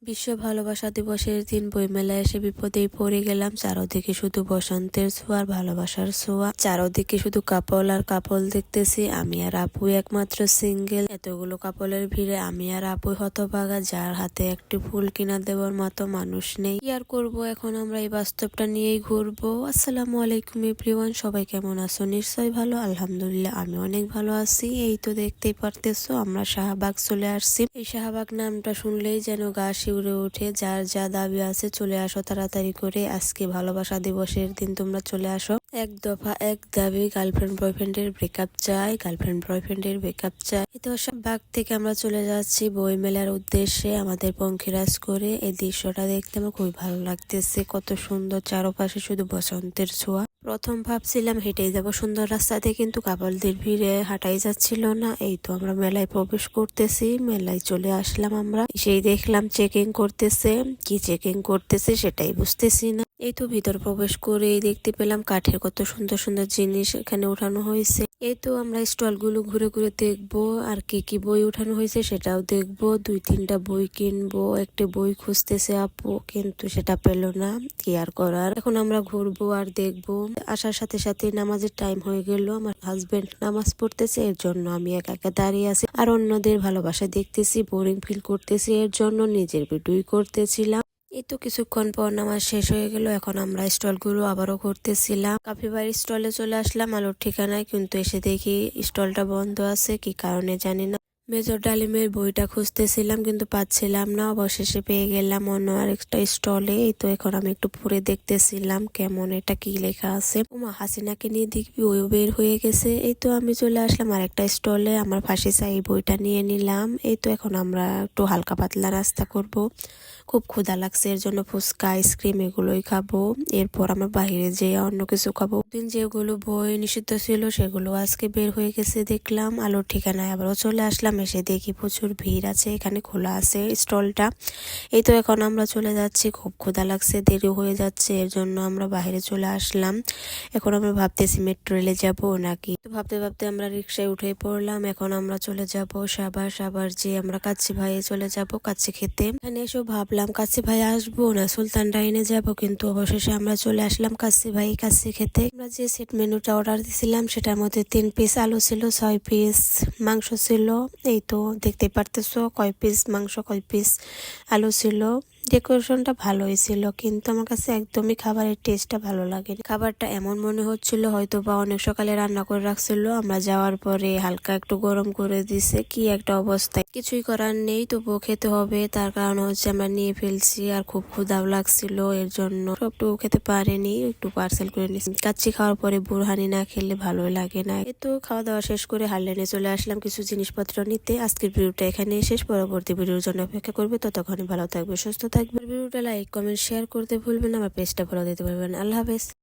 বিশ্ব ভালোবাসা দিবসের দিন বইমেলায় এসে বিপদেই পড়ে গেলাম। চারদিকে শুধু বসন্তের ছোঁয়া আর ভালোবাসার ছোঁয়া। চারদিকে শুধু কাপল আর কাপল দেখতেছি। আমি আর আপুই একমাত্র সিঙ্গেল। এতগুলো কাপলের ভিড়ে আমি আর আপুই হতভাগা, যার হাতে একটি ফুল কিনা দেওয়ার মতো মানুষ নেই। কি আর করবো, এখন আমরা এই বাস্তবটা নিয়েই ঘুরবো। আসসালামু আলাইকুম এভরিওয়ান, সবাই কেমন আছো? নিশ্চয়ই ভালো। আলহামদুলিল্লাহ আমি অনেক ভালো আছি। এই তো দেখতেই পারতেছো আমরা শাহবাগ চলে আসছি। এই শাহবাগ নামটা শুনলেই যেন গা শিউরে ওঠে। যার যা দাবি আছে চলে আসো তাড়াতাড়ি করে। আজকে ভালোবাসা দিবসের দিন তোমরা চলে আসো। এক দফা এক দাবি, গার্লফ্রেন্ড বয়ফ্রেন্ডের ব্রেকআপ চাই, গার্লফ্রেন্ড বয়ফ্রেন্ডের ব্রেকআপ চাই। তো শাহবাগ থেকে আমরা চলে যাচ্ছি বই মেলার উদ্দেশ্যে আমাদের পঙ্খিরাজ করে। এই দৃশ্যটা দেখতে আমার খুবই ভালো লাগতেছে। কত সুন্দর, চারপাশে শুধু বসন্তের ছোঁয়া। প্রথম ভাবছিলাম হেঁটেই যাব সুন্দর রাস্তাতে, কিন্তু কাপলদের ভিড়ে হাঁটাই যাচ্ছিল না। এই তো আমরা মেলায় প্রবেশ করতেছি, মেলায় চলে আসলাম। আমরা সেই দেখলাম চেকিং করতেছে। কি চেকিং করতেছে সেটাই বুঝতেছি না। এই তো ভিতর প্রবেশ করে দেখতে পেলাম কাঠের কত সুন্দর সুন্দর জিনিস এখানে উঠানো হয়েছে। এই তো আমরা স্টল গুলো ঘুরে ঘুরে দেখবো, আর কি কি বই উঠানো হয়েছে সেটাও দেখবো। 2-3টা বই কিনবো। একটা বই খুঁজতেছে আপু, কিন্তু সেটা পেলো না। কি আর করার, এখন আমরা ঘুরবো আর দেখবো। আসার সাথে সাথে নামাজের টাইম হয়ে গেল। আমার হাজবেন্ড নামাজ পড়তেছে, এর জন্য আমি একা একা দাঁড়িয়ে আছি আর অন্যদের ভালোবাসা দেখতেছি। বোরিং ফিল করতেছি, এর জন্য নিজের ভিডিওই করতেছিলাম। এই তো কিছুক্ষণ পর নামাজ শেষ হয়ে গেল। এখন আমরা স্টল গুলো আবারও ঘুরতেছিলাম। কাফিবাড়ির স্টলে চলে আসলাম আলোর ঠিকানায়, কিন্তু এসে দেখি স্টলটা বন্ধ আছে, কি কারণে জানি না। মেজর ডালিমের বইটা খুঁজতেছিলাম কিন্তু পাচ্ছিলাম না। অবশেষে পেয়ে গেলাম অন্য আরেকটা স্টলে। এই তো এখন আমি একটু পড়ে দেখতেছিলাম কেমন, এটা কি লেখা আছে। উমা হাসিনাকে নিয়ে দেখবি, ওইও বের হয়ে গেছে। এই তো আমি চলে আসলাম আরেকটা স্টলে। আমার ফাঁসি চাই বইটা নিয়ে নিলাম। এই তো এখন আমরা একটু হালকা পাতলা নাস্তা করব। খুব ক্ষুধা লাগছে, এর জন্য ফুচকা আইসক্রিম এগুলোই খাবো। এরপর আমরা বাহিরে যেয়ে অন্য কিছু খাবো। দিন যেগুলো বই নিষিদ্ধ ছিল সেগুলো আজকে বের হয়ে গেছে দেখলাম। আলোর ঠিকানায় আবারও চলে আসলাম। এসে দেখি প্রচুর ভিড় আছে, এখানে খোলা আছে স্টলটা। এই তো এখন আমরা চলে যাচ্ছি, খুব ক্ষুধা লাগছে, দেরি হয়ে যাচ্ছে, এর জন্য আমরা বাইরে চলে আসলাম। এখন আমরা ভাবতেছি মেট্রো রেলে যাবো নাকি। তো ভাবতে ভাবতে আমরা রিক্সায় উঠে পড়লাম। এখন আমরা চলে যাব সাভার। সাভার যে আমরা কাচ্চি ভাইয়ে চলে যাব কাচ্চি খেতে। এখানে এসে ভাবলাম কাচ্চি ভাই আসবো না সুলতান ডাইনে যাব, কিন্তু অবশেষে আমরা চলে আসলাম কাচ্চি ভাই কাচ্চি খেতে। আমরা যে সেট মেনুটা অর্ডার দিয়েছিলাম সেটার মধ্যে 3 পিস আলু ছিল, 6 পিস মাংস ছিল। এই তো দেখতে পারতেছো কয় পিস মাংস কয় পিস আলু ছিল। ডেকোরেশনটা ভালোই ছিল, কিন্তু আমার কাছে একদমই খাবারের টেস্টটা ভালো লাগেনি। খাবারটা এমন মনে হচ্ছিল হয়তো বা অনেক সকালে রান্না করে রাখছিল, আমরা যাওয়ার পরে হালকা একটু গরম করে দিছে। কি একটা অবস্থায়, কিছুই করার নেই, তবুও খেতে হবে। তার কারণ হচ্ছে আমরা নিয়ে ফেলছি আর খুব ক্ষুধাও লাগছিল, এর জন্য সবটুকু খেতে পারেনি, একটু পার্সেল করে নিচ্ছি। কাচ্চি খাওয়ার পরে বুরহানি না খেলে ভালোই লাগে না। তো খাওয়া দাওয়া শেষ করে হারলেনে চলে আসলাম কিছু জিনিসপত্র নিতে। আজকের ভিডিওটা এখানে শেষ, পরবর্তী ভিডিওর জন্য অপেক্ষা করবে। ততক্ষণে ভালো থাকবে, সুস্থ থাকবে। ভিডিওটা লাইক কমেন্ট শেয়ার করতে ভুলবেন না, আমার পেজটা ফলো দিতে পারবেন। আল্লাহ হাফেজ।